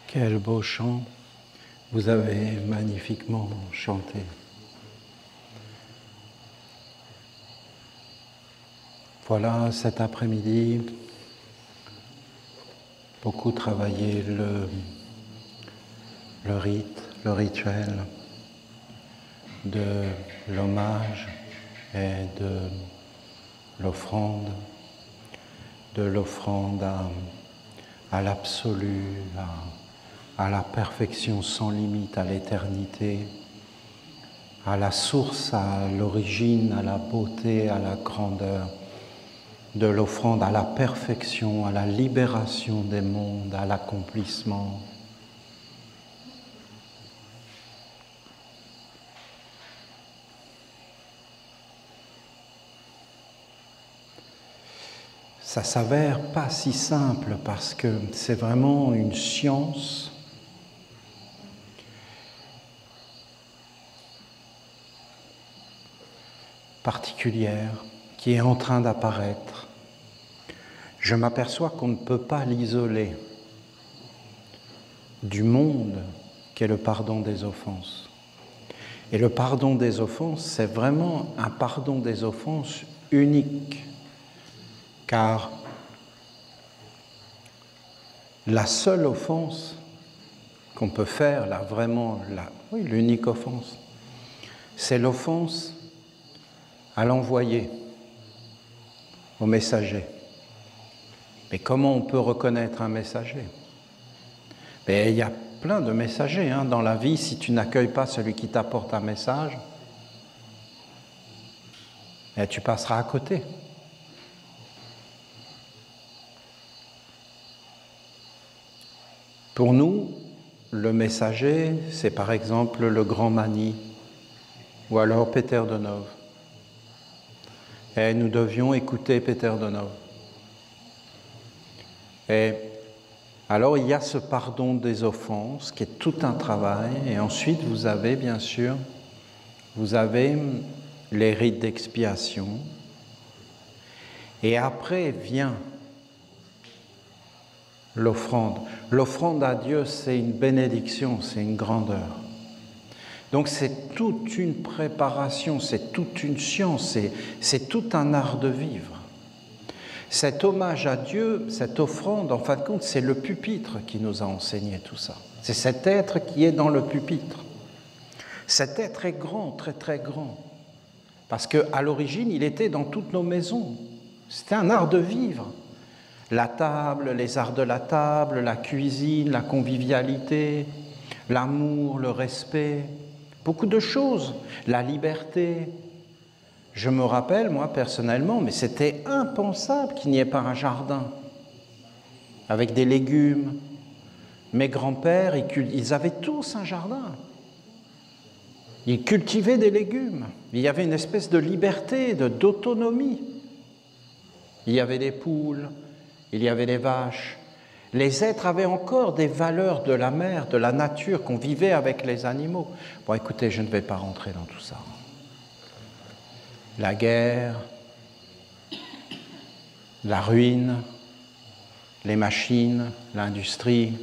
Quel beau chant, vous avez magnifiquement chanté. Voilà, cet après-midi, beaucoup travaillé le rite, le rituel de l'hommage et de l'offrande à l'absolu, à la perfection sans limite, à l'éternité, à la source, à l'origine, à la beauté, à la grandeur de l'offrande, à la perfection, à la libération des mondes, à l'accomplissement. Ça s'avère pas si simple parce que c'est vraiment une science particulière qui est en train d'apparaître. Je m'aperçois qu'on ne peut pas l'isoler du monde qu'est le pardon des offenses. Et le pardon des offenses, c'est vraiment un pardon des offenses unique, car la seule offense qu'on peut faire, là vraiment, l'unique offense, c'est l'offense à l'envoyé, au messager. Mais comment on peut reconnaître un messager? Mais il y a plein de messagers dans la vie. Si tu n'accueilles pas celui qui t'apporte un message, tu passeras à côté. Pour nous, le messager, c'est par exemple le grand Mani ou alors Peter Donov. Et nous devions écouter Peter Donov. Et alors il y a ce pardon des offenses qui est tout un travail. Et ensuite vous avez bien sûr, les rites d'expiation. Et après vient l'offrande. L'offrande à Dieu, c'est une bénédiction, c'est une grandeur. Donc c'est toute une préparation, c'est toute une science, c'est tout un art de vivre. Cet hommage à Dieu, cette offrande, en fin de compte, c'est le pupitre qui nous a enseigné tout ça. C'est cet être qui est dans le pupitre. Cet être est grand, très très grand. Parce qu'à l'origine, il était dans toutes nos maisons. C'était un art de vivre. La table, les arts de la table, la cuisine, la convivialité, l'amour, le respect, beaucoup de choses, la liberté. Je me rappelle, moi, personnellement, mais c'était impensable qu'il n'y ait pas un jardin avec des légumes. Mes grands-pères, ils avaient tous un jardin. Ils cultivaient des légumes. Il y avait une espèce de liberté, d'autonomie. Il y avait des poules, il y avait des vaches. Les êtres avaient encore des valeurs de la mer, de la nature, qu'on vivait avec les animaux. Bon, écoutez, je ne vais pas rentrer dans tout ça. La guerre, la ruine, les machines, l'industrie,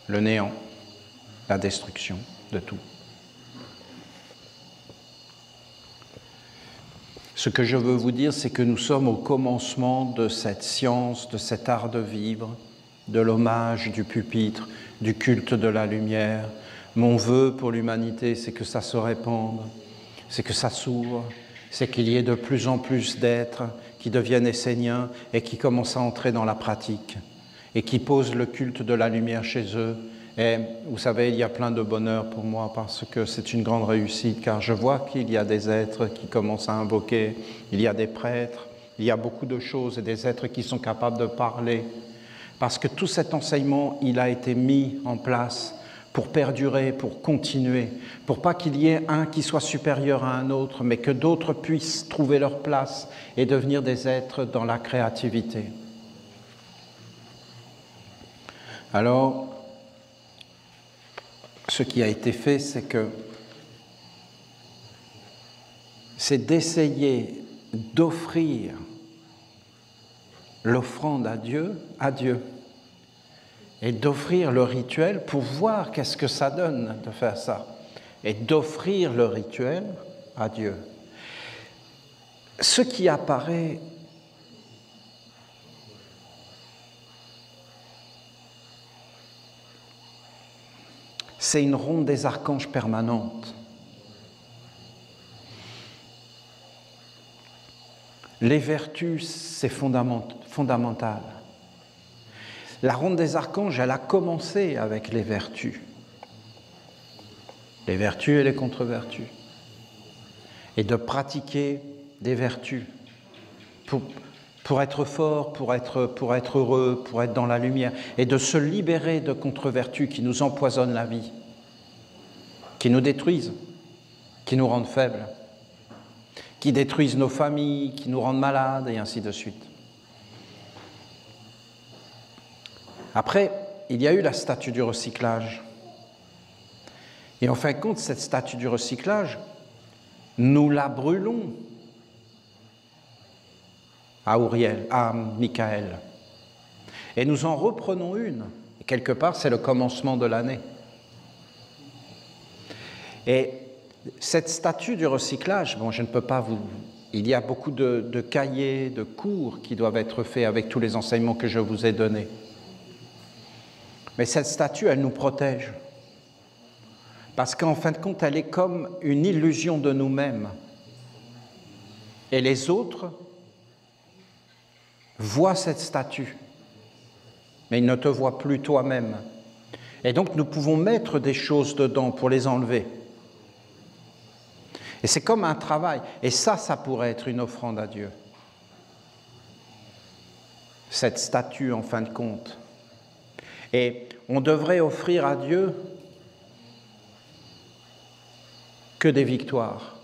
le néant, la destruction de tout. Ce que je veux vous dire, c'est que nous sommes au commencement de cette science, de cet art de vivre, de l'hommage, du pupitre, du culte de la lumière. Mon vœu pour l'humanité, c'est que ça se répande, c'est que ça s'ouvre, c'est qu'il y ait de plus en plus d'êtres qui deviennent esséniens et qui commencent à entrer dans la pratique et qui posent le culte de la lumière chez eux. Et vous savez, il y a plein de bonheur pour moi parce que c'est une grande réussite, car je vois qu'il y a des êtres qui commencent à invoquer, il y a des prêtres, il y a beaucoup de choses et des êtres qui sont capables de parler. Parce que tout cet enseignement, il a été mis en place pour perdurer, pour continuer, pour pas qu'il y ait un qui soit supérieur à un autre, mais que d'autres puissent trouver leur place et devenir des êtres dans la créativité. ce qui a été fait, c'est d'essayer d'offrir l'offrande à Dieu, et d'offrir le rituel pour voir qu'est-ce que ça donne de faire ça, et d'offrir le rituel à Dieu. Ce qui apparaît c'est une ronde des archanges permanente. Les vertus, c'est fondamental. La ronde des archanges, elle a commencé avec les vertus. Les vertus et les contre-vertus. Et de pratiquer des vertus pour être fort, pour être heureux, pour être dans la lumière, et de se libérer de contre-vertus qui nous empoisonnent la vie, qui nous détruisent, qui nous rendent faibles, qui détruisent nos familles, qui nous rendent malades, et ainsi de suite. Après, il y a eu la statue du recyclage. Et en fin de compte, cette statue du recyclage, nous la brûlons à Michael. Et nous en reprenons une. Et quelque part, c'est le commencement de l'année. Et cette statue du recyclage, bon, je ne peux pas vous... Il y a beaucoup de cahiers, de cours qui doivent être faits avec tous les enseignements que je vous ai donnés. Mais cette statue, elle nous protège. Parce qu'en fin de compte, elle est comme une illusion de nous-mêmes. Et les autres voient cette statue, mais ils ne te voient plus toi-même. Et donc, nous pouvons mettre des choses dedans pour les enlever. Et c'est comme un travail. Et ça pourrait être une offrande à Dieu. Cette statue, en fin de compte. Et on devrait offrir à Dieu que des victoires.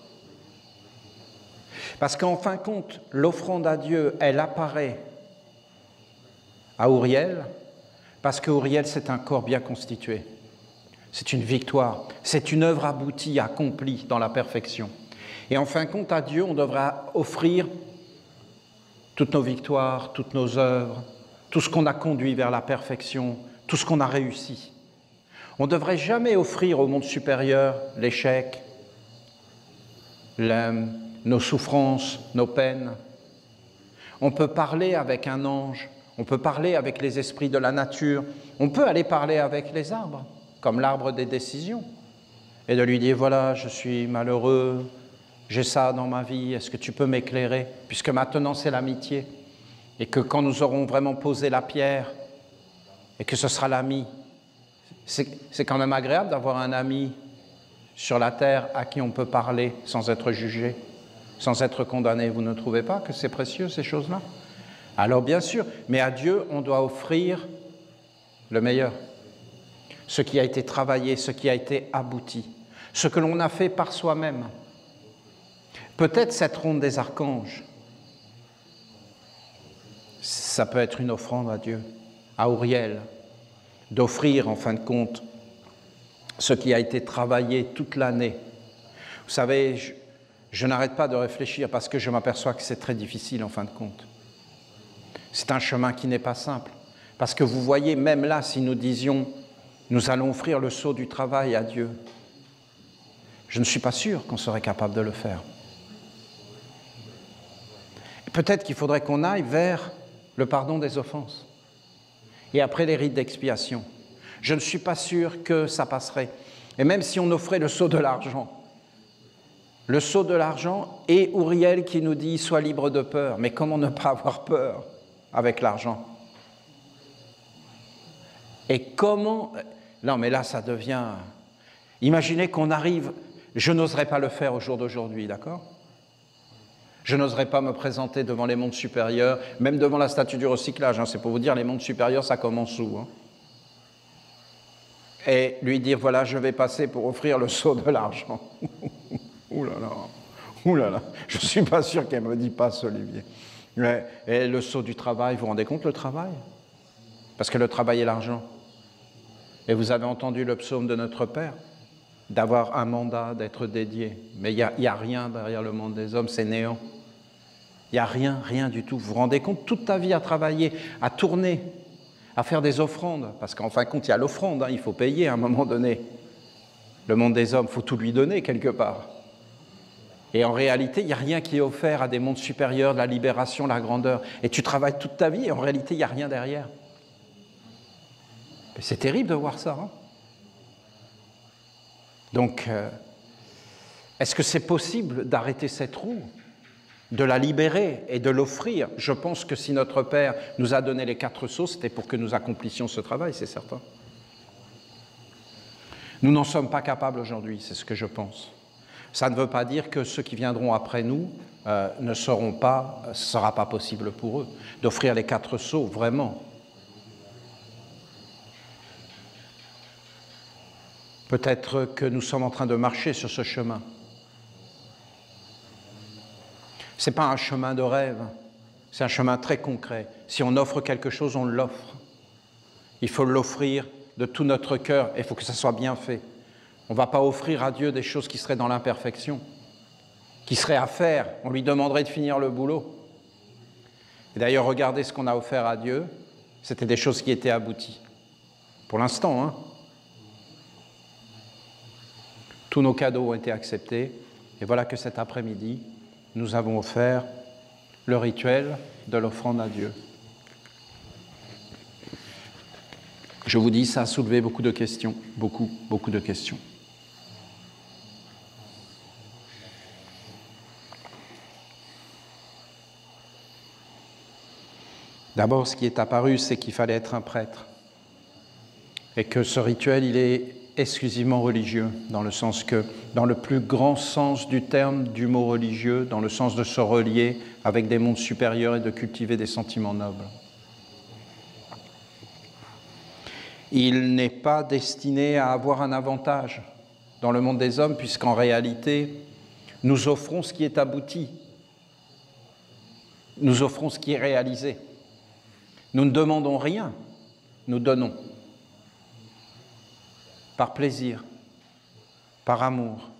Parce qu'en fin de compte, l'offrande à Dieu, elle apparaît à Uriel, parce que Uriel, c'est un corps bien constitué. C'est une victoire, c'est une œuvre aboutie, accomplie dans la perfection. Et en fin de compte, à Dieu, on devra offrir toutes nos victoires, toutes nos œuvres, tout ce qu'on a conduit vers la perfection, tout ce qu'on a réussi. On ne devrait jamais offrir au monde supérieur l'échec, nos souffrances, nos peines. On peut parler avec un ange, on peut parler avec les esprits de la nature, on peut aller parler avec les arbres, comme l'arbre des décisions, et de lui dire, voilà, je suis malheureux, j'ai ça dans ma vie, est-ce que tu peux m'éclairer? Puisque maintenant c'est l'amitié, et que quand nous aurons vraiment posé la pierre, et que ce sera l'ami, c'est quand même agréable d'avoir un ami sur la terre à qui on peut parler sans être jugé, sans être condamné. Vous ne trouvez pas que c'est précieux, ces choses-là? Alors bien sûr, mais à Dieu, on doit offrir le meilleur. Ce qui a été travaillé, ce qui a été abouti, ce que l'on a fait par soi-même. Peut-être cette ronde des archanges, ça peut être une offrande à Dieu, à Uriel, d'offrir en fin de compte ce qui a été travaillé toute l'année. Vous savez, je n'arrête pas de réfléchir parce que je m'aperçois que c'est très difficile en fin de compte. C'est un chemin qui n'est pas simple. Parce que vous voyez, même là, si nous disions, nous allons offrir le sceau du travail à Dieu, je ne suis pas sûr qu'on serait capable de le faire. Et peut-être qu'il faudrait qu'on aille vers le pardon des offenses. Et après les rites d'expiation. Je ne suis pas sûr que ça passerait. Et même si on offrait le sceau de l'argent et Uriel qui nous dit « sois libre de peur », mais comment ne pas avoir peur avec l'argent? Et comment... Non, mais là, ça devient... Imaginez qu'on arrive... Je n'oserais pas le faire au jour d'aujourd'hui, d'accord? Je n'oserais pas me présenter devant les mondes supérieurs, même devant la statue du recyclage. Hein, c'est pour vous dire, les mondes supérieurs, ça commence où, hein? Et lui dire, voilà, je vais passer pour offrir le sceau de l'argent. Ouh là là, je ne suis pas sûr qu'elle me dit pas ça, Olivier. Et le sceau du travail, vous vous rendez compte, le travail? Parce que le travail et l'argent. Et vous avez entendu le psaume de notre Père, d'avoir un mandat, d'être dédié. Mais il n'y a rien derrière le monde des hommes, c'est néant. Il n'y a rien, rien du tout. Vous vous rendez compte, toute ta vie à travailler, à tourner, à faire des offrandes, parce qu'en fin de compte, il y a l'offrande, hein, il faut payer à un moment donné. Le monde des hommes, il faut tout lui donner quelque part. Et en réalité, il n'y a rien qui est offert à des mondes supérieurs, de la libération, la grandeur. Et tu travailles toute ta vie et en réalité, il n'y a rien derrière. C'est terrible de voir ça. Hein. Donc, est-ce que c'est possible d'arrêter cette roue, de la libérer et de l'offrir? Je pense que si notre Père nous a donné les 4 sceaux, c'était pour que nous accomplissions ce travail, c'est certain. Nous n'en sommes pas capables aujourd'hui, c'est ce que je pense. Ça ne veut pas dire que ceux qui viendront après nous ne seront pas, ce ne sera pas possible pour eux d'offrir les 4 sceaux, vraiment. Peut-être que nous sommes en train de marcher sur ce chemin. Ce n'est pas un chemin de rêve, c'est un chemin très concret. Si on offre quelque chose, on l'offre. Il faut l'offrir de tout notre cœur et il faut que ça soit bien fait. On ne va pas offrir à Dieu des choses qui seraient dans l'imperfection, qui seraient à faire. On lui demanderait de finir le boulot. Et d'ailleurs, regardez ce qu'on a offert à Dieu. C'était des choses qui étaient abouties. Pour l'instant, hein. Tous nos cadeaux ont été acceptés. Et voilà que cet après-midi, nous avons offert le rituel de l'offrande à Dieu. Je vous dis, ça a soulevé beaucoup de questions. Beaucoup de questions. D'abord, ce qui est apparu, c'est qu'il fallait être un prêtre. Et que ce rituel, il est exclusivement religieux, dans le sens que, dans le plus grand sens du terme du mot religieux, dans le sens de se relier avec des mondes supérieurs et de cultiver des sentiments nobles. Il n'est pas destiné à avoir un avantage dans le monde des hommes, puisqu'en réalité, nous offrons ce qui est abouti. Nous offrons ce qui est réalisé. Nous ne demandons rien, nous donnons. Par plaisir, par amour,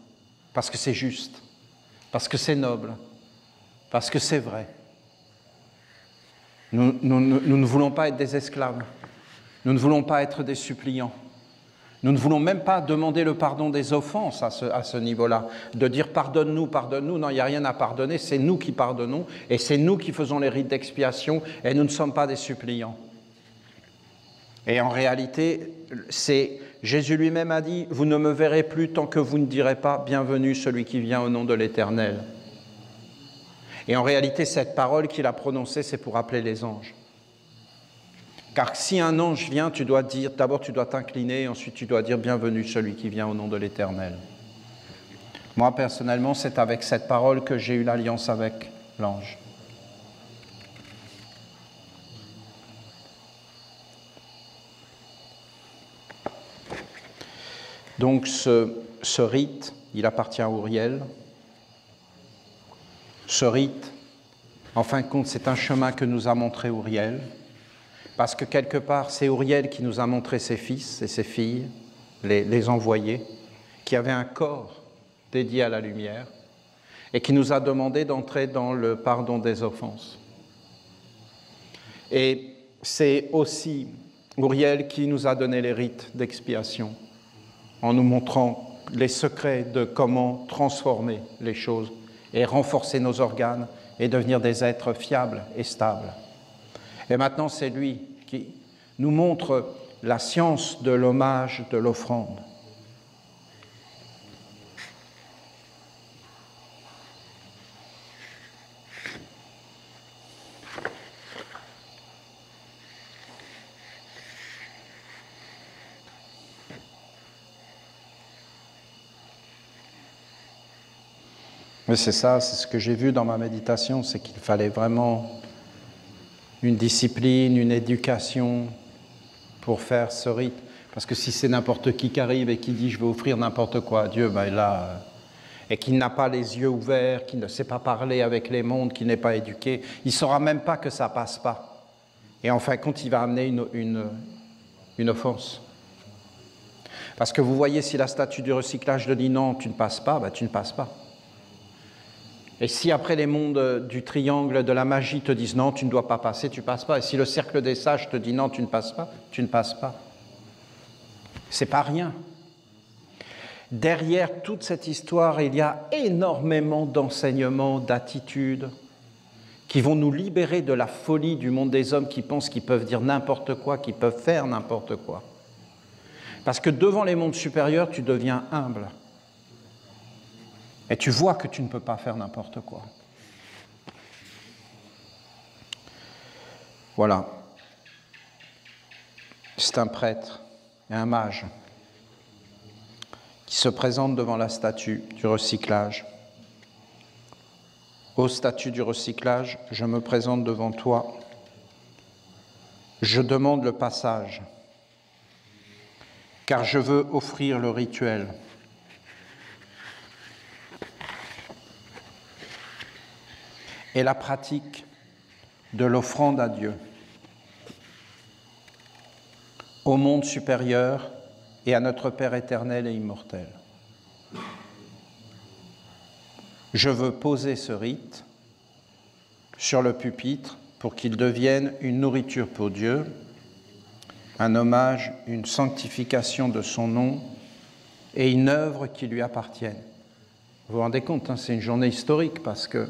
parce que c'est juste, parce que c'est noble, parce que c'est vrai. Nous ne voulons pas être des esclaves, nous ne voulons pas être des suppliants. Nous ne voulons même pas demander le pardon des offenses à ce niveau-là, de dire pardonne-nous, pardonne-nous. Non, il n'y a rien à pardonner, c'est nous qui pardonnons et c'est nous qui faisons les rites d'expiation et nous ne sommes pas des suppliants. Et en réalité, Jésus lui-même a dit « Vous ne me verrez plus tant que vous ne direz pas « Bienvenue celui qui vient au nom de l'Éternel ». Et en réalité, cette parole qu'il a prononcée, c'est pour appeler les anges. Car si un ange vient, tu dois dire, d'abord tu dois t'incliner, ensuite tu dois dire « Bienvenue celui qui vient au nom de l'Éternel ». Moi, personnellement, c'est avec cette parole que j'ai eu l'alliance avec l'ange. Donc ce rite, il appartient à Uriel. Ce rite, en fin de compte, c'est un chemin que nous a montré Uriel. Parce que quelque part, c'est Uriel qui nous a montré ses fils et ses filles, les envoyés, qui avaient un corps dédié à la lumière et qui nous a demandé d'entrer dans le pardon des offenses. Et c'est aussi Uriel qui nous a donné les rites d'expiation en nous montrant les secrets de comment transformer les choses et renforcer nos organes et devenir des êtres fiables et stables. Et maintenant, c'est lui qui nous montre la science de l'hommage, de l'offrande. Mais c'est ça, c'est ce que j'ai vu dans ma méditation, c'est qu'il fallait vraiment une discipline, une éducation pour faire ce rite. Parce que si c'est n'importe qui arrive et qui dit « je vais offrir n'importe quoi à Dieu », ben là, et qu'il n'a pas les yeux ouverts, qu'il ne sait pas parler avec les mondes, qu'il n'est pas éduqué, il ne saura même pas que ça ne passe pas. Et en fin de compte, il va amener une offense. Parce que vous voyez, si la statue du recyclage te dit non, tu ne passes pas, ben, tu ne passes pas. Et si après les mondes du triangle de la magie te disent non, tu ne dois pas passer, tu ne passes pas. Et si le cercle des sages te dit non, tu ne passes pas, tu ne passes pas. C'est pas rien. Derrière toute cette histoire, il y a énormément d'enseignements, d'attitudes qui vont nous libérer de la folie du monde des hommes qui pensent qu'ils peuvent dire n'importe quoi, qu'ils peuvent faire n'importe quoi. Parce que devant les mondes supérieurs, tu deviens humble. Et tu vois que tu ne peux pas faire n'importe quoi. Voilà. C'est un prêtre et un mage qui se présente devant la statue du recyclage. Ô statue du recyclage, je me présente devant toi. Je demande le passage, car je veux offrir le rituel. Et la pratique de l'offrande à Dieu, au monde supérieur et à notre Père éternel et immortel. Je veux poser ce rite sur le pupitre pour qu'il devienne une nourriture pour Dieu, un hommage, une sanctification de son nom et une œuvre qui lui appartienne. Vous vous rendez compte, hein, c'est une journée historique parce que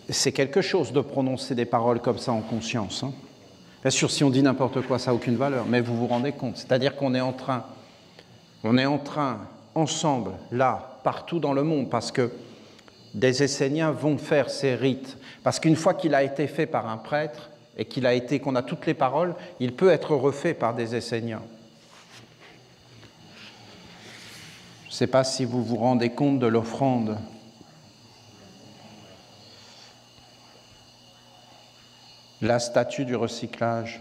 c'est quelque chose de prononcer des paroles comme ça en conscience. Hein. Bien sûr, si on dit n'importe quoi, ça n'a aucune valeur, mais vous vous rendez compte. C'est-à-dire qu'on est en train, ensemble, là, partout dans le monde, parce que des Esséniens vont faire ces rites. Parce qu'une fois qu'il a été fait par un prêtre et qu'on a toutes les paroles, il peut être refait par des Esséniens. Je ne sais pas si vous vous rendez compte de l'offrande. La statue du recyclage.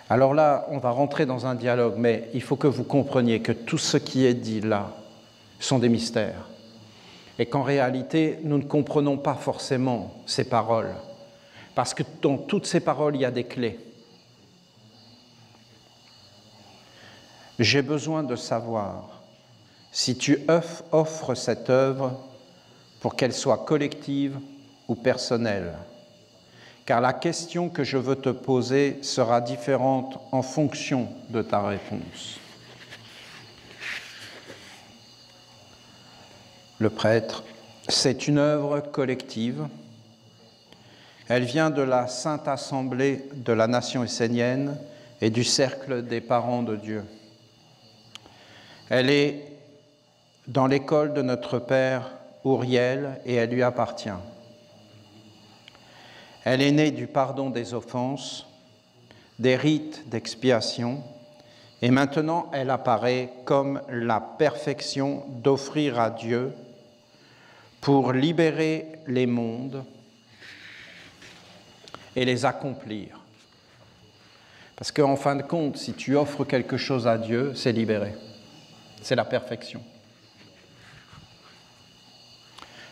Alors là, on va rentrer dans un dialogue, mais il faut que vous compreniez que tout ce qui est dit là sont des mystères. Et qu'en réalité, nous ne comprenons pas forcément ces paroles. Parce que dans toutes ces paroles, il y a des clés. J'ai besoin de savoir si tu offres cette œuvre pour qu'elle soit collective ou personnelle. Car la question que je veux te poser sera différente en fonction de ta réponse. Le prêtre, c'est une œuvre collective. Elle vient de la Sainte Assemblée de la nation essénienne et du cercle des parents de Dieu. Elle est dans l'école de notre Père Uriel et elle lui appartient. Elle est née du pardon des offenses, des rites d'expiation, et maintenant elle apparaît comme la perfection d'offrir à Dieu pour libérer les mondes et les accomplir. Parce qu'en fin de compte, si tu offres quelque chose à Dieu, c'est libéré. C'est la perfection.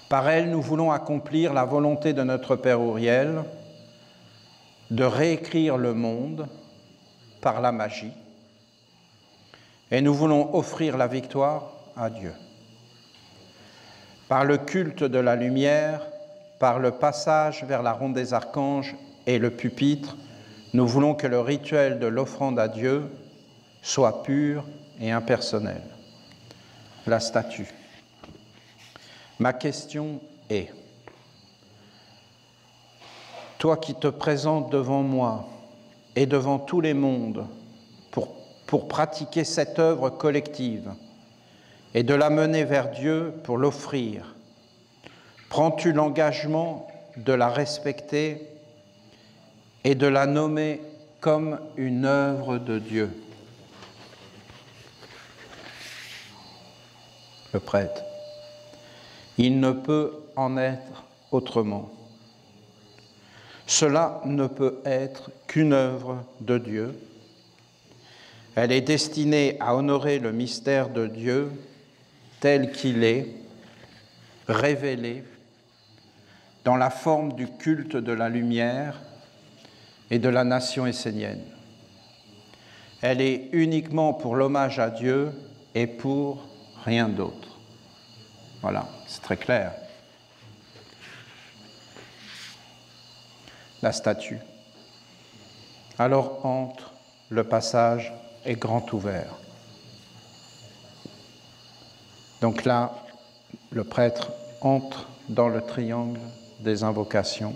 Par elle, nous voulons accomplir la volonté de notre Père Uriel de réécrire le monde par la magie et nous voulons offrir la victoire à Dieu. Par le culte de la lumière, par le passage vers la ronde des archanges et le pupitre, nous voulons que le rituel de l'offrande à Dieu soit pur et impersonnel. La statue. Ma question est, toi qui te présentes devant moi et devant tous les mondes pour pratiquer cette œuvre collective et de la mener vers Dieu pour l'offrir, prends-tu l'engagement de la respecter et de la nommer comme une œuvre de Dieu? Le prêtre. Il ne peut en être autrement. Cela ne peut être qu'une œuvre de Dieu. Elle est destinée à honorer le mystère de Dieu tel qu'il est, révélé dans la forme du culte de la lumière et de la nation essénienne. Elle est uniquement pour l'hommage à Dieu et pour rien d'autre. Voilà, c'est très clair. La statue. Alors entre, le passage est grand ouvert. Donc là, le prêtre entre dans le triangle des invocations.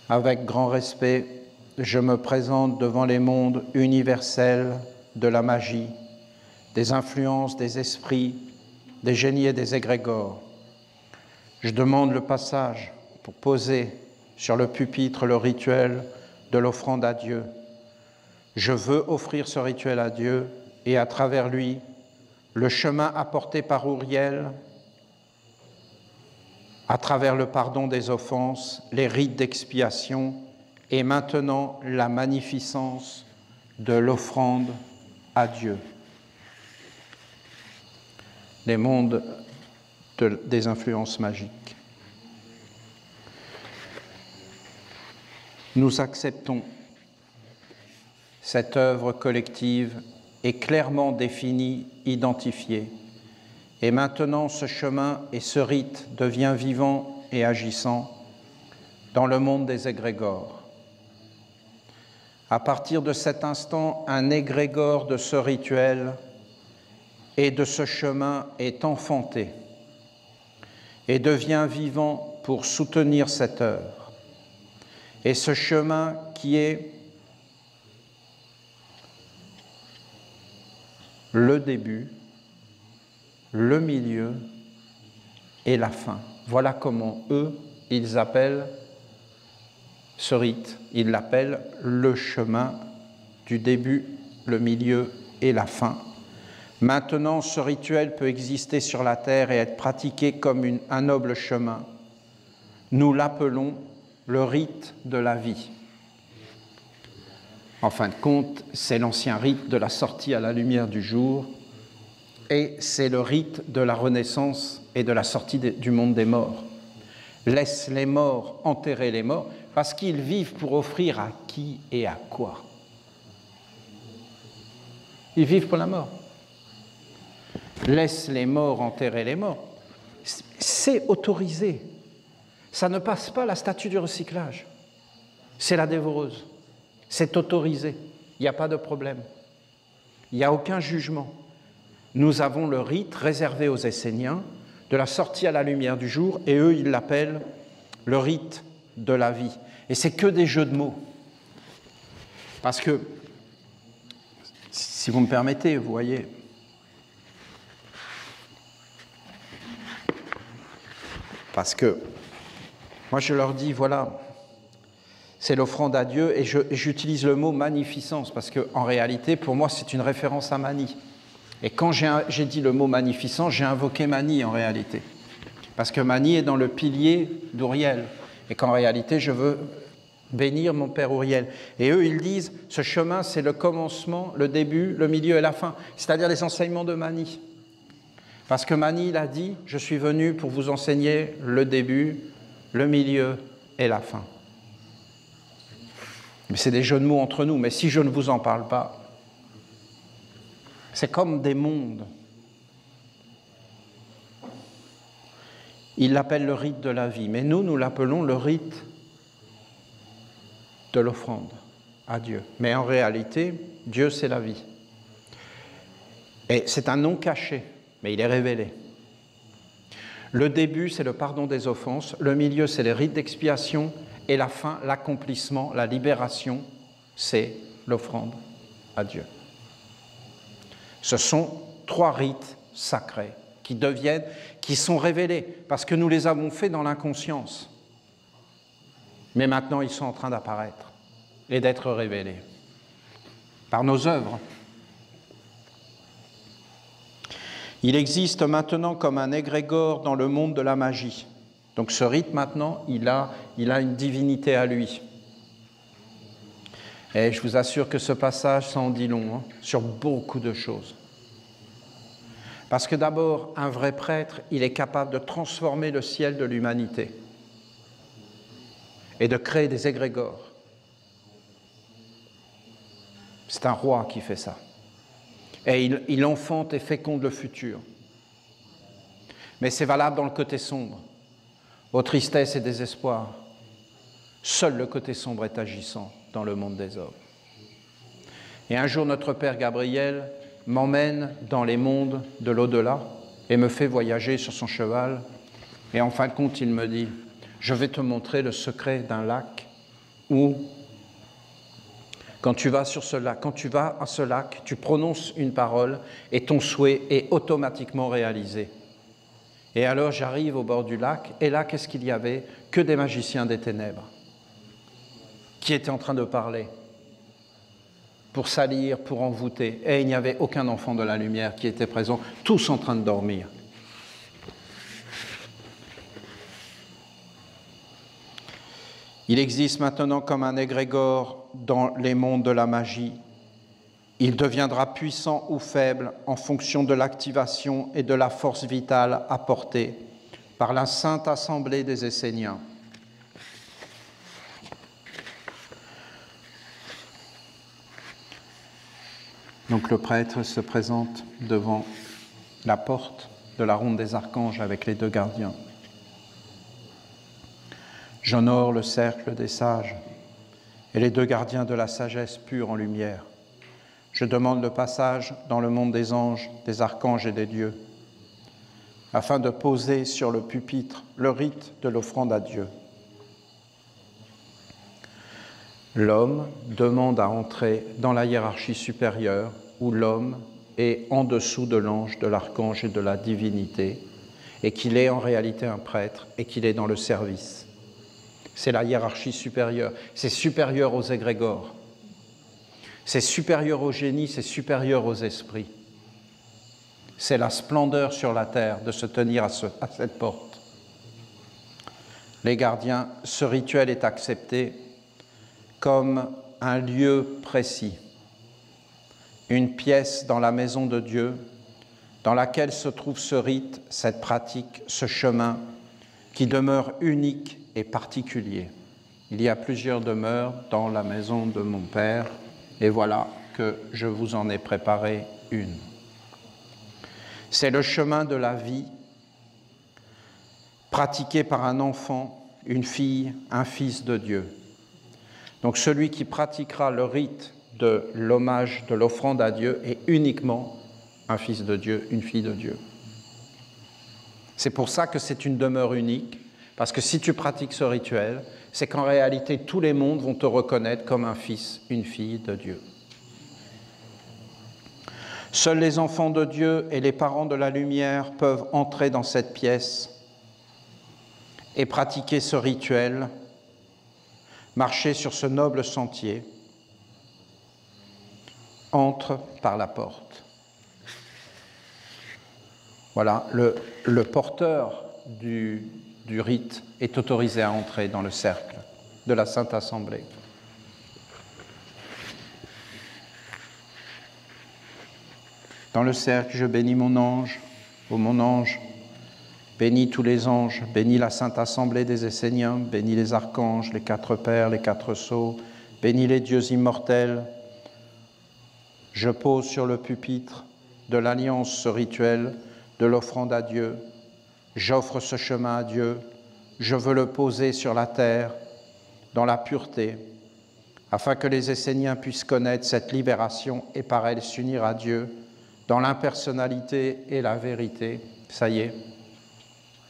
Avec grand respect, je me présente devant les mondes universels de la magie, des influences, des esprits, des génies et des égrégores. Je demande le passage pour poser sur le pupitre le rituel de l'offrande à Dieu. Je veux offrir ce rituel à Dieu et à travers lui, le chemin apporté par Uriel, à travers le pardon des offenses, les rites d'expiation et maintenant la magnificence de l'offrande à Dieu. Les mondes des influences magiques. Nous acceptons cette œuvre collective est clairement définie, identifiée. Et maintenant, ce chemin et ce rite devient vivant et agissant dans le monde des égrégores. À partir de cet instant, un égrégore de ce rituel et de ce chemin est enfanté et devient vivant pour soutenir cette œuvre. Et ce chemin qui est le début, le milieu et la fin. Voilà comment eux, ils appellent ce rite. Ils l'appellent le chemin du début, le milieu et la fin. Maintenant, ce rituel peut exister sur la terre et être pratiqué comme un noble chemin. Nous l'appelons le rite de la vie. En fin de compte, c'est l'ancien rite de la sortie à la lumière du jour et c'est le rite de la renaissance et de la sortie du monde des morts. Laisse les morts enterrer les morts parce qu'ils vivent pour offrir à qui et à quoi? Ils vivent pour la mort. Laisse les morts enterrer les morts. C'est autorisé. Ça ne passe pas la statue du recyclage. C'est la dévoreuse. C'est autorisé. Il n'y a pas de problème. Il n'y a aucun jugement. Nous avons le rite réservé aux Esséniens de la sortie à la lumière du jour et eux, ils l'appellent le rite de la vie. Et c'est que des jeux de mots. Parce que, si vous me permettez, vous voyez, parce que moi je leur dis, voilà, c'est l'offrande à Dieu et j'utilise le mot magnificence parce qu'en réalité, pour moi, c'est une référence à Mani. Et quand j'ai dit le mot magnificence, j'ai invoqué Mani en réalité. Parce que Mani est dans le pilier d'Uriel. Et qu'en réalité, je veux bénir mon père Uriel. Et eux, ils disent, ce chemin, c'est le commencement, le début, le milieu et la fin. C'est-à-dire les enseignements de Mani. Parce que Mani, il a dit, je suis venu pour vous enseigner le début, le milieu et la fin. Mais c'est des jeux de mots entre nous. Mais si je ne vous en parle pas, c'est comme des mondes. Ils l'appellent le rite de la vie, mais nous l'appelons le rite de l'offrande à Dieu. Mais en réalité, Dieu, c'est la vie. Et c'est un nom caché, mais il est révélé. Le début, c'est le pardon des offenses. Le milieu, c'est les rites d'expiation. Et la fin, l'accomplissement, la libération, c'est l'offrande à Dieu. Ce sont trois rites sacrés qui sont révélés, parce que nous les avons faits dans l'inconscience. Mais maintenant, ils sont en train d'apparaître et d'être révélés par nos œuvres. Il existe maintenant comme un égrégore dans le monde de la magie. Donc ce rite, maintenant, il a une divinité à lui. Et je vous assure que ce passage, ça en dit long, sur beaucoup de choses. Parce que d'abord, un vrai prêtre, il est capable de transformer le ciel de l'humanité et de créer des égrégores. C'est un roi qui fait ça. Et il enfante et féconde le futur. Mais c'est valable dans le côté sombre, aux tristesses et désespoirs. Seul le côté sombre est agissant dans le monde des hommes. Et un jour, notre Père Gabriel m'emmène dans les mondes de l'au-delà et me fait voyager sur son cheval. Et en fin de compte, il me dit, je vais te montrer le secret d'un lac où, quand tu vas à ce lac, tu prononces une parole et ton souhait est automatiquement réalisé. Et alors j'arrive au bord du lac, et là, qu'est-ce qu'il y avait? Que des magiciens des ténèbres qui étaient en train de parler pour salir, pour envoûter. Et il n'y avait aucun enfant de la lumière qui était présent, tous en train de dormir. Il existe maintenant comme un égrégore dans les mondes de la magie. Il deviendra puissant ou faible en fonction de l'activation et de la force vitale apportée par la Sainte Assemblée des Esséniens. Donc le prêtre se présente devant la porte de la ronde des archanges avec les 2 gardiens. J'honore le cercle des sages et les 2 gardiens de la sagesse pure en lumière. Je demande le passage dans le monde des anges, des archanges et des dieux, afin de poser sur le pupitre le rite de l'offrande à Dieu. L'homme demande à entrer dans la hiérarchie supérieure où l'homme est en dessous de l'ange, de l'archange et de la divinité, et qu'il est en réalité un prêtre et qu'il est dans le service. C'est la hiérarchie supérieure, c'est supérieur aux égrégores, c'est supérieur au génie, c'est supérieur aux esprits. C'est la splendeur sur la terre de se tenir à cette porte. Les gardiens, ce rituel est accepté comme un lieu précis, une pièce dans la maison de Dieu dans laquelle se trouve ce rite, cette pratique, ce chemin qui demeure unique et particulier. Il y a plusieurs demeures dans la maison de mon Père et voilà que je vous en ai préparé une. C'est le chemin de la vie pratiqué par un enfant, une fille, un fils de Dieu. Donc celui qui pratiquera le rite de l'hommage, de l'offrande à Dieu est uniquement un fils de Dieu, une fille de Dieu. C'est pour ça que c'est une demeure unique, parce que si tu pratiques ce rituel, c'est qu'en réalité tous les mondes vont te reconnaître comme un fils, une fille de Dieu. Seuls les enfants de Dieu et les parents de la lumière peuvent entrer dans cette pièce et pratiquer ce rituel, marcher sur ce noble sentier. Entre par la porte. Voilà, le porteur du rite est autorisé à entrer dans le cercle de la Sainte Assemblée. Dans le cercle, je bénis mon ange, ô mon ange, bénis tous les anges, bénis la Sainte Assemblée des Esséniens, bénis les archanges, les 4 pères, les 4 sceaux, bénis les dieux immortels. Je pose sur le pupitre de l'alliance ce rituel de l'offrande à Dieu. J'offre ce chemin à Dieu. Je veux le poser sur la terre, dans la pureté, afin que les Esséniens puissent connaître cette libération et par elle s'unir à Dieu dans l'impersonnalité et la vérité. Ça y est,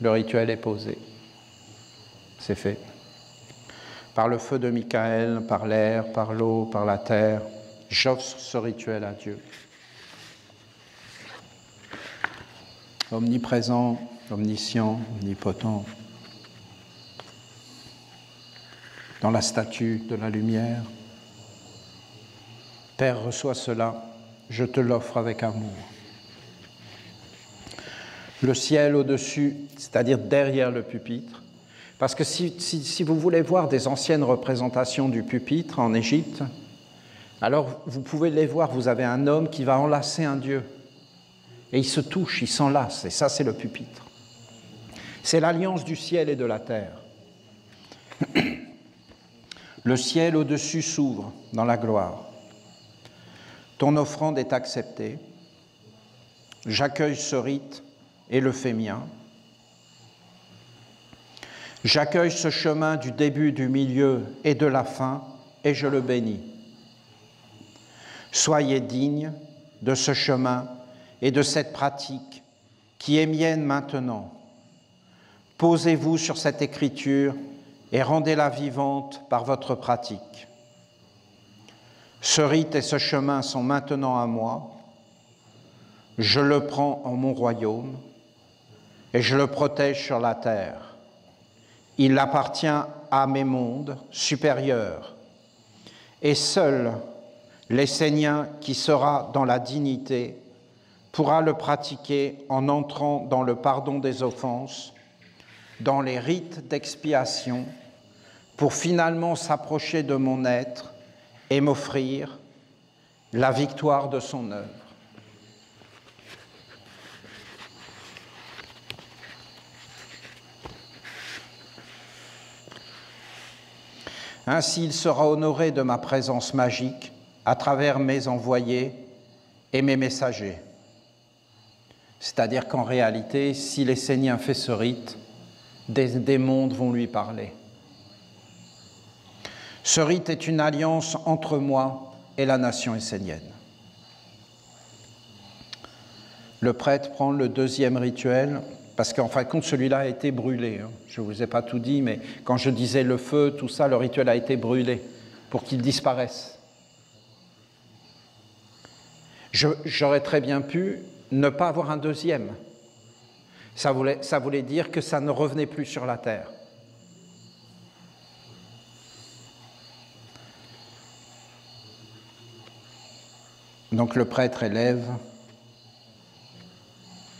le rituel est posé. C'est fait. Par le feu de Michael, par l'air, par l'eau, par la terre, j'offre ce rituel à Dieu. Omniprésent, omniscient, omnipotent, dans la statue de la lumière. Père, reçois cela, je te l'offre avec amour. Le ciel au-dessus, c'est-à-dire derrière le pupitre, parce que si vous voulez voir des anciennes représentations du pupitre en Égypte, alors vous pouvez les voir, vous avez un homme qui va enlacer un dieu. Et il se touche, il s'enlace, et ça c'est le pupitre. C'est l'alliance du ciel et de la terre. Le ciel au-dessus s'ouvre dans la gloire. ton offrande est acceptée. J'accueille ce rite et le fais mien. J'accueille ce chemin du début, du milieu et de la fin, et je le bénis. Soyez dignes de ce chemin et de cette pratique qui est mienne maintenant. Posez-vous sur cette écriture et rendez-la vivante par votre pratique. Ce rite et ce chemin sont maintenant à moi. Je le prends en mon royaume et je le protège sur la terre. Il appartient à mes mondes supérieurs et seul l'Essénien qui sera dans la dignité pourra le pratiquer en entrant dans le pardon des offenses, dans les rites d'expiation, pour finalement s'approcher de mon être et m'offrir la victoire de son œuvre. Ainsi, il sera honoré de ma présence magique à travers mes envoyés et mes messagers. C'est-à-dire qu'en réalité, si l'Essénien fait ce rite, des mondes vont lui parler. Ce rite est une alliance entre moi et la nation essénienne. Le prêtre prend le deuxième rituel, parce qu'en fin de compte, celui-là a été brûlé. Je ne vous ai pas tout dit, mais quand je disais le feu, tout ça, le rituel a été brûlé pour qu'il disparaisse. J'aurais très bien pu ne pas avoir un deuxième. Ça voulait dire que ça ne revenait plus sur la terre. Donc le prêtre élève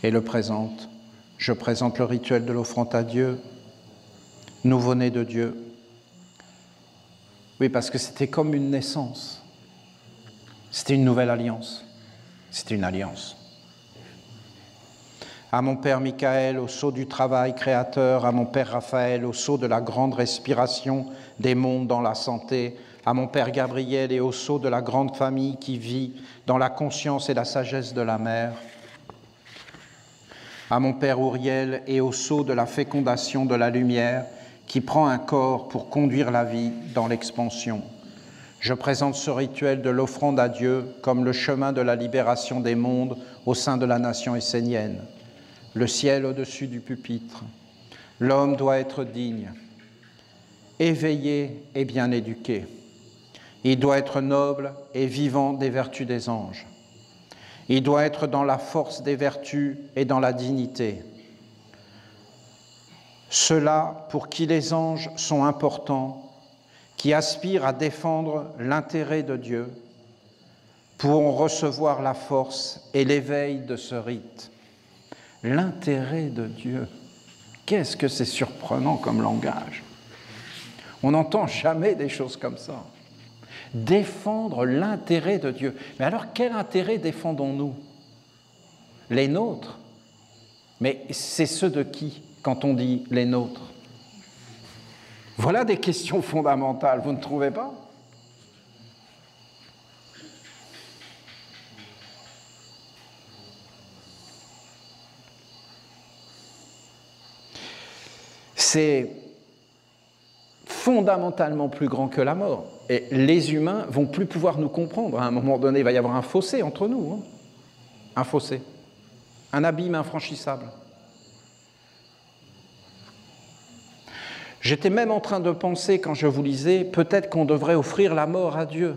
et le présente. Je présente le rituel de l'offrande à Dieu, nouveau-né de Dieu. Oui, parce que c'était comme une naissance. C'était une nouvelle alliance. C'était une alliance. À mon Père Michael, au sceau du travail créateur, à mon Père Raphaël, au sceau de la grande respiration des mondes dans la santé, à mon Père Gabriel et au sceau de la grande famille qui vit dans la conscience et la sagesse de la mère, à mon Père Uriel et au sceau de la fécondation de la lumière qui prend un corps pour conduire la vie dans l'expansion. Je présente ce rituel de l'offrande à Dieu comme le chemin de la libération des mondes au sein de la nation essénienne. Le ciel au-dessus du pupitre. L'homme doit être digne, éveillé et bien éduqué. Il doit être noble et vivant des vertus des anges. Il doit être dans la force des vertus et dans la dignité. Ceux-là pour qui les anges sont importants, qui aspirent à défendre l'intérêt de Dieu, pourront recevoir la force et l'éveil de ce rite. L'intérêt de Dieu. Qu'est-ce que c'est surprenant comme langage. On n'entend jamais des choses comme ça. Défendre l'intérêt de Dieu. Mais alors, quel intérêt défendons-nous? Les nôtres. Mais c'est ceux de qui, quand on dit les nôtres? Voilà des questions fondamentales, vous ne trouvez pas? C'est fondamentalement plus grand que la mort. Et les humains ne vont plus pouvoir nous comprendre. À un moment donné, il va y avoir un fossé entre nous. Un fossé. Un abîme infranchissable. J'étais même en train de penser, quand je vous lisais, peut-être qu'on devrait offrir la mort à Dieu.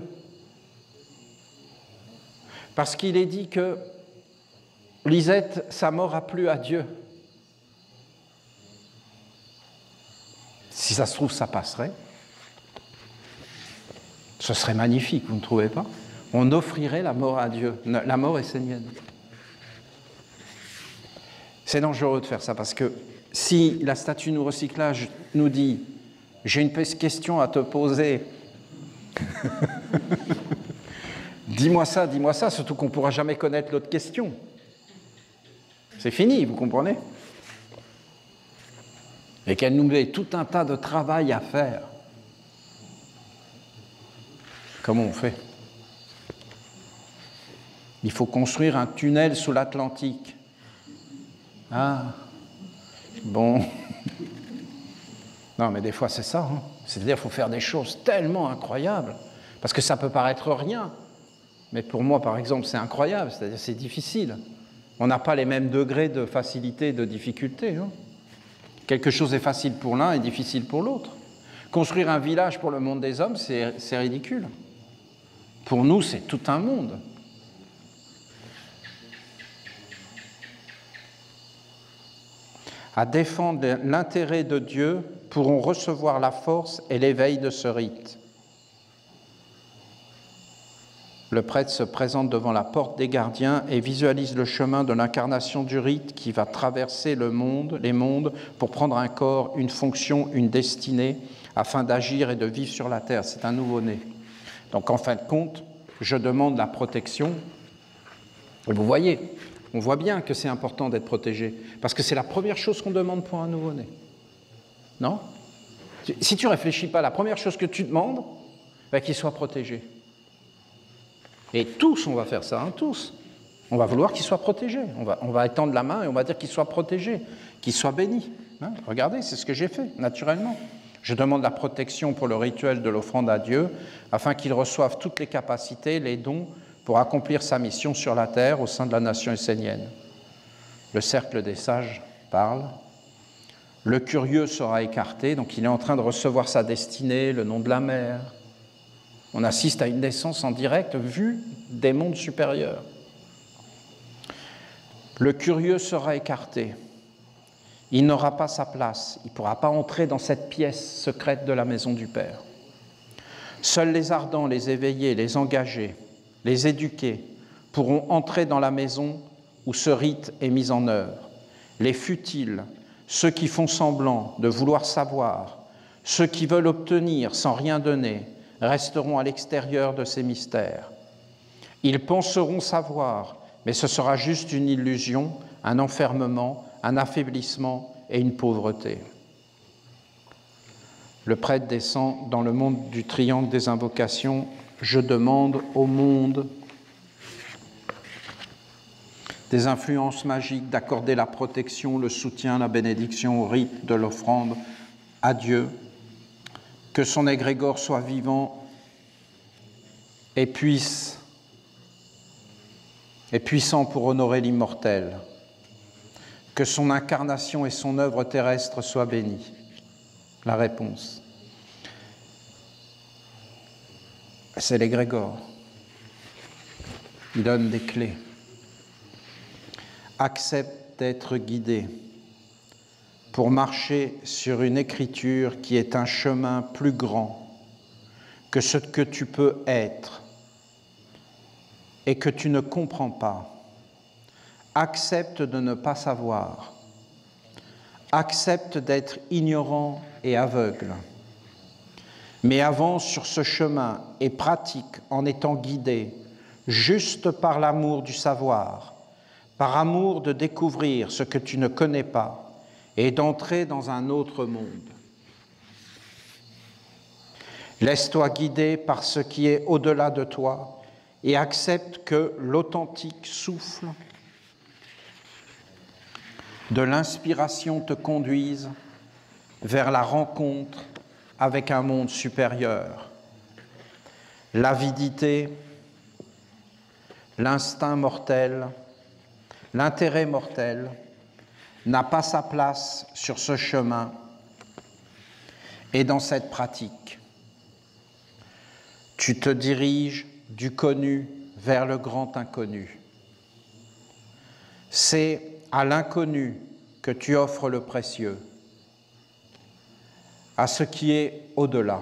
Parce qu'il est dit que Lisette, sa mort a plu à Dieu. Si ça se trouve, ça passerait. Ce serait magnifique, vous ne trouvez pas? On offrirait la mort à Dieu. La mort essénienne. C'est dangereux de faire ça, parce que si la statue nous recyclage nous dit « J'ai une question à te poser », dis-moi ça, surtout qu'on ne pourra jamais connaître l'autre question. C'est fini, vous comprenez? Et qu'elle nous met tout un tas de travail à faire. Comment on fait? Il faut construire un tunnel sous l'Atlantique. Ah, bon. Non, mais des fois, c'est ça. Hein. C'est-à-dire qu'il faut faire des choses tellement incroyables, parce que ça peut paraître rien. Mais pour moi, par exemple, c'est incroyable, c'est-à-dire c'est difficile. On n'a pas les mêmes degrés de facilité et de difficulté. Hein. Quelque chose est facile pour l'un et difficile pour l'autre. Construire un village pour le monde des hommes, c'est ridicule. Pour nous, c'est tout un monde. À défendre l'intérêt de Dieu pourront recevoir la force et l'éveil de ce rite. Le prêtre se présente devant la porte des gardiens et visualise le chemin de l'incarnation du rite qui va traverser les mondes pour prendre un corps, une fonction, une destinée, afin d'agir et de vivre sur la terre. C'est un nouveau-né. Donc en fin de compte, je demande la protection. Et vous voyez, on voit bien que c'est important d'être protégé, parce que c'est la première chose qu'on demande pour un nouveau-né. Non ? Si tu ne réfléchis pas, la première chose que tu demandes, c'est qu'il soit protégé. Et tous, on va faire ça, hein, tous. On va vouloir qu'il soit protégé. On va étendre la main et on va dire qu'il soit protégé, qu'il soit béni. Hein, regardez, c'est ce que j'ai fait, naturellement. Je demande la protection pour le rituel de l'offrande à Dieu, afin qu'il reçoive toutes les capacités, les dons, pour accomplir sa mission sur la terre au sein de la nation essénienne. Le cercle des sages parle. Le curieux sera écarté, donc il est en train de recevoir sa destinée, le nom de la mère. On assiste à une naissance en direct vue des mondes supérieurs. Le curieux sera écarté. Il n'aura pas sa place. Il ne pourra pas entrer dans cette pièce secrète de la maison du Père. Seuls les ardents, les éveillés, les engagés, les éduqués pourront entrer dans la maison où ce rite est mis en œuvre. Les futiles, ceux qui font semblant de vouloir savoir, ceux qui veulent obtenir sans rien donner, resteront à l'extérieur de ces mystères. Ils penseront savoir, mais ce sera juste une illusion, un enfermement, un affaiblissement et une pauvreté. Le prêtre descend dans le monde du triangle des invocations. Je demande au monde des influences magiques d'accorder la protection, le soutien, la bénédiction au rite de l'offrande à Dieu, que son égrégore soit vivant et puissant pour honorer l'immortel, que son incarnation et son œuvre terrestre soient bénies. La réponse, c'est l'égrégore. Il donne des clés. Accepte d'être guidé pour marcher sur une écriture qui est un chemin plus grand que ce que tu peux être et que tu ne comprends pas. Accepte de ne pas savoir. Accepte d'être ignorant et aveugle. Mais avance sur ce chemin et pratique en étant guidé juste par l'amour du savoir, par amour de découvrir ce que tu ne connais pas et d'entrer dans un autre monde. Laisse-toi guider par ce qui est au-delà de toi et accepte que l'authentique souffle de l'inspiration te conduise vers la rencontre avec un monde supérieur. L'avidité, l'instinct mortel, l'intérêt mortel n'a pas sa place sur ce chemin et dans cette pratique. Tu te diriges du connu vers le grand inconnu. C'est à l'inconnu que tu offres le précieux, à ce qui est au-delà.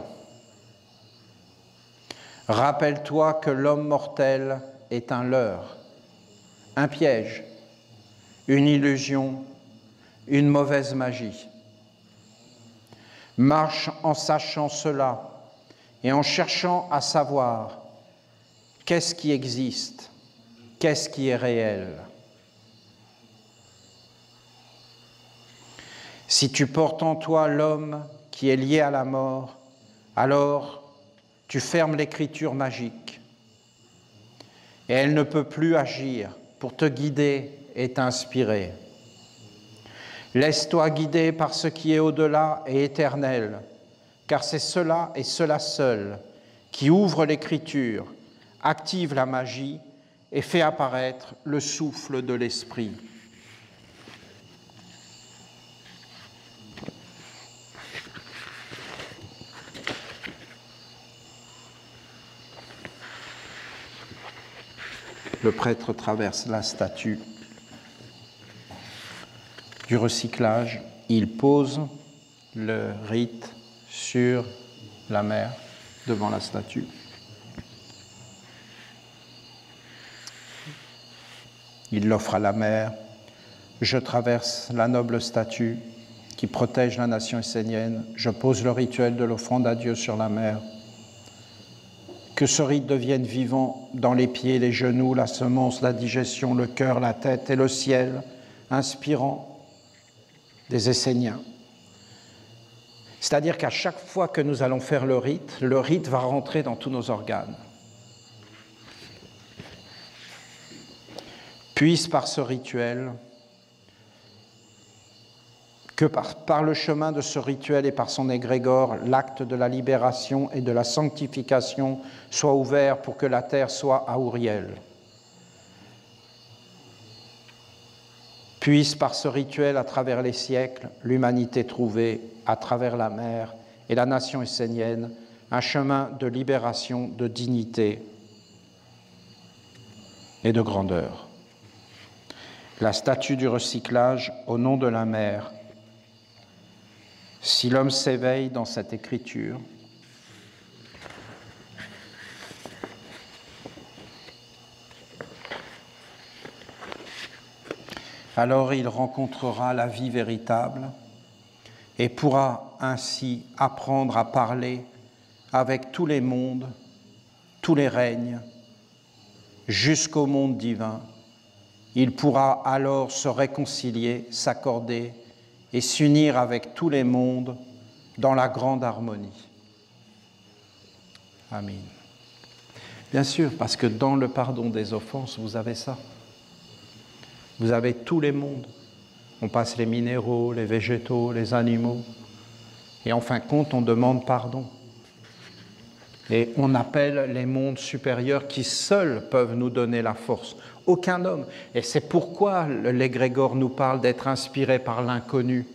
Rappelle-toi que l'homme mortel est un leurre, un piège, une illusion, une mauvaise magie. Marche en sachant cela et en cherchant à savoir qu'est-ce qui existe, qu'est-ce qui est réel. Si tu portes en toi l'homme qui est lié à la mort, alors tu fermes l'écriture magique et elle ne peut plus agir pour te guider et t'inspirer. Laisse-toi guider par ce qui est au-delà et éternel, car c'est cela et cela seul qui ouvre l'écriture, active la magie et fait apparaître le souffle de l'esprit. Le prêtre traverse la statue du recyclage, il pose le rite sur la mer devant la statue. Il l'offre à la mer. Je traverse la noble statue qui protège la nation essénienne. Je pose le rituel de l'offrande à Dieu sur la mer. Que ce rite devienne vivant dans les pieds, les genoux, la semence, la digestion, le cœur, la tête et le ciel, inspirant des Esséniens. C'est-à-dire qu'à chaque fois que nous allons faire le rite va rentrer dans tous nos organes. Puisse par ce rituel, que par le chemin de ce rituel et par son égrégore, l'acte de la libération et de la sanctification soit ouvert pour que la terre soit Aouriel. Puisse par ce rituel, à travers les siècles, l'humanité trouver, à travers la mer et la nation essénienne, un chemin de libération, de dignité et de grandeur. La statue du recyclage, au nom de la mer. Si l'homme s'éveille dans cette écriture, alors il rencontrera la vie véritable et pourra ainsi apprendre à parler avec tous les mondes, tous les règnes, jusqu'au monde divin. Il pourra alors se réconcilier, s'accorder et s'unir avec tous les mondes dans la grande harmonie. Amen. Bien sûr, parce que dans le pardon des offenses, vous avez ça. Vous avez tous les mondes. On passe les minéraux, les végétaux, les animaux. Et en fin de compte, on demande pardon. Et on appelle les mondes supérieurs qui seuls peuvent nous donner la force. Aucun homme. Et c'est pourquoi l'égrégore nous parle d'être inspiré par l'inconnu,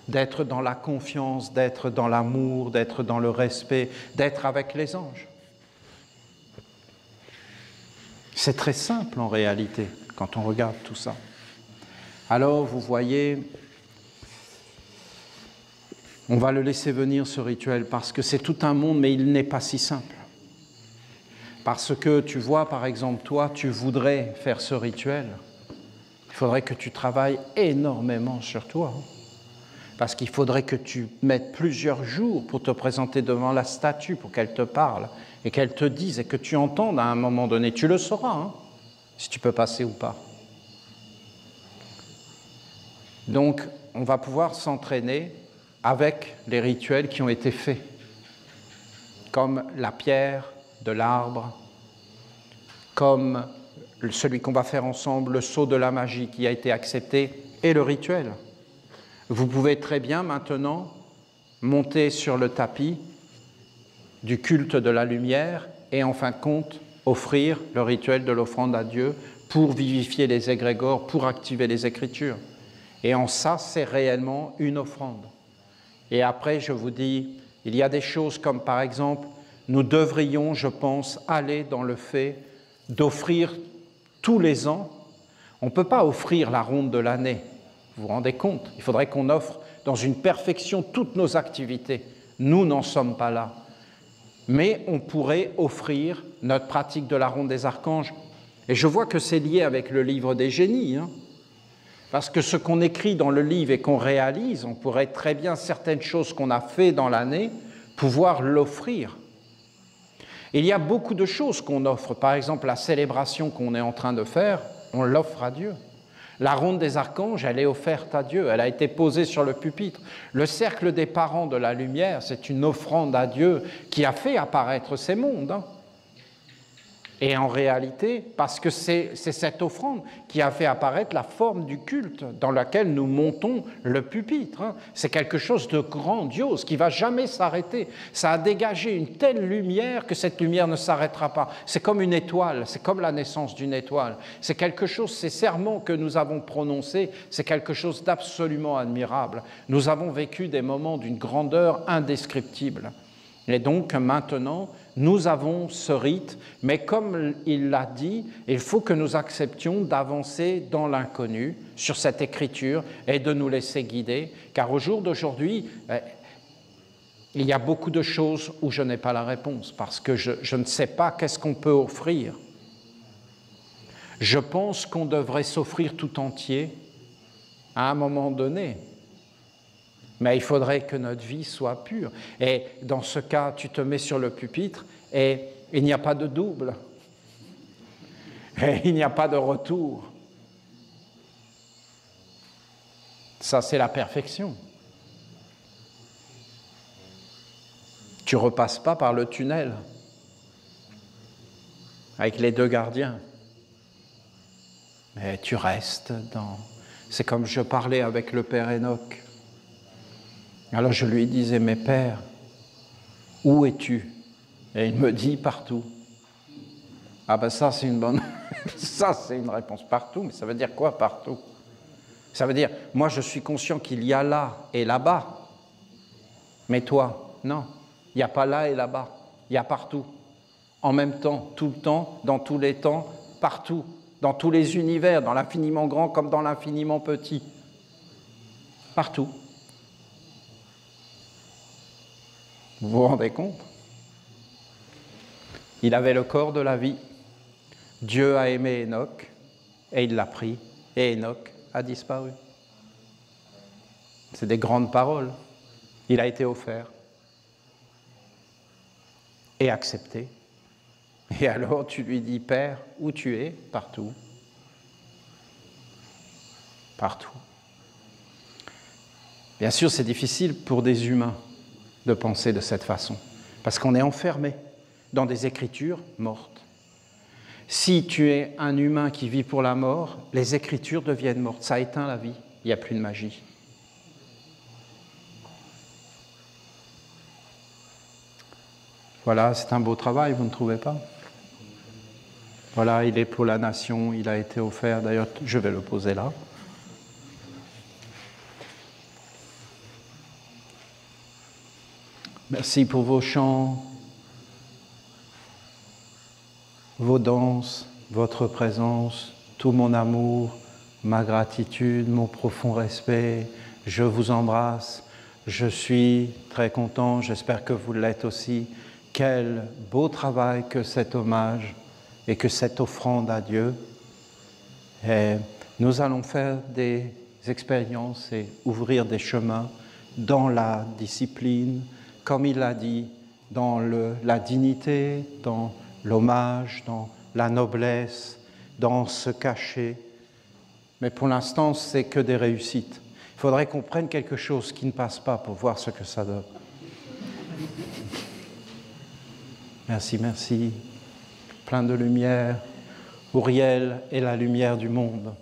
d'être dans la confiance, d'être dans l'amour, d'être dans le respect, d'être avec les anges. C'est très simple en réalité, quand on regarde tout ça. Alors, vous voyez, on va le laisser venir ce rituel parce que c'est tout un monde, mais il n'est pas si simple. Parce que tu vois, par exemple, toi, tu voudrais faire ce rituel. Il faudrait que tu travailles énormément sur toi. Parce qu'il faudrait que tu mettes plusieurs jours pour te présenter devant la statue, pour qu'elle te parle et qu'elle te dise et que tu entendes à un moment donné. Tu le sauras, si tu peux passer ou pas. Donc, on va pouvoir s'entraîner avec les rituels qui ont été faits, comme la pierre de l'arbre, comme celui qu'on va faire ensemble, le sceau de la magie qui a été accepté, et le rituel. Vous pouvez très bien maintenant monter sur le tapis du culte de la lumière et en fin de compte offrir le rituel de l'offrande à Dieu pour vivifier les égrégores, pour activer les Écritures. Et en ça, c'est réellement une offrande. Et après, je vous dis, il y a des choses comme par exemple, nous devrions, je pense, aller dans le fait d'offrir tous les ans. On ne peut pas offrir la ronde de l'année. Vous vous rendez compte? Il faudrait qu'on offre dans une perfection toutes nos activités. Nous n'en sommes pas là. Mais on pourrait offrir notre pratique de la ronde des archanges. Et je vois que c'est lié avec le livre des génies. Parce que ce qu'on écrit dans le livre et qu'on réalise, on pourrait très bien, certaines choses qu'on a fait dans l'année, pouvoir l'offrir. Il y a beaucoup de choses qu'on offre. Par exemple, la célébration qu'on est en train de faire, on l'offre à Dieu. La ronde des archanges, elle est offerte à Dieu, elle a été posée sur le pupitre. Le cercle des parents de la lumière, c'est une offrande à Dieu qui a fait apparaître ces mondes. Et en réalité, parce que c'est cette offrande qui a fait apparaître la forme du culte dans laquelle nous montons le pupitre. C'est quelque chose de grandiose qui ne va jamais s'arrêter. Ça a dégagé une telle lumière que cette lumière ne s'arrêtera pas. C'est comme une étoile, c'est comme la naissance d'une étoile. C'est quelque chose, ces serments que nous avons prononcés, c'est quelque chose d'absolument admirable. Nous avons vécu des moments d'une grandeur indescriptible. Et donc maintenant, nous avons ce rite, mais comme il l'a dit, il faut que nous acceptions d'avancer dans l'inconnu sur cette écriture et de nous laisser guider, car au jour d'aujourd'hui, il y a beaucoup de choses où je n'ai pas la réponse, parce que je ne sais pas qu'est-ce qu'on peut offrir. Je pense qu'on devrait s'offrir tout entier à un moment donné. Mais il faudrait que notre vie soit pure. Et dans ce cas, tu te mets sur le pupitre et il n'y a pas de double. Et il n'y a pas de retour. Ça, c'est la perfection. Tu ne repasses pas par le tunnel avec les deux gardiens. Mais tu restes dans... C'est comme je parlais avec le père Enoch. Alors je lui disais, mais Père, où es-tu? Et il me dit, partout. Ah ben ça c'est une bonne... ça c'est une réponse, partout. Mais ça veut dire quoi, partout? Ça veut dire, moi je suis conscient qu'il y a là et là-bas. Mais toi, non. Il n'y a pas là et là-bas. Il y a partout. En même temps, tout le temps, dans tous les temps, partout. Dans tous les univers, dans l'infiniment grand comme dans l'infiniment petit. Partout. Vous vous rendez compte? Il avait le corps de la vie. Dieu a aimé Enoch et il l'a pris. Et Enoch a disparu. C'est des grandes paroles. Il a été offert et accepté. Et alors tu lui dis, Père, où tu es? Partout. Partout. Bien sûr, c'est difficile pour des humains de penser de cette façon, parce qu'on est enfermé dans des écritures mortes. Si tu es un humain qui vit pour la mort, les écritures deviennent mortes, ça éteint la vie, il n'y a plus de magie. Voilà, c'est un beau travail, vous ne trouvez pas? Voilà, il est pour la nation, il a été offert, d'ailleurs je vais le poser là. Merci pour vos chants, vos danses, votre présence, tout mon amour, ma gratitude, mon profond respect. Je vous embrasse, je suis très content, j'espère que vous l'êtes aussi. Quel beau travail que cet hommage et que cette offrande à Dieu. Et nous allons faire des expériences et ouvrir des chemins dans la discipline, comme il l'a dit, dans la dignité, dans l'hommage, dans la noblesse, dans se cacher. Mais pour l'instant, c'est que des réussites. Il faudrait qu'on prenne quelque chose qui ne passe pas pour voir ce que ça donne. Merci, merci. Plein de lumière. Uriel est la lumière du monde.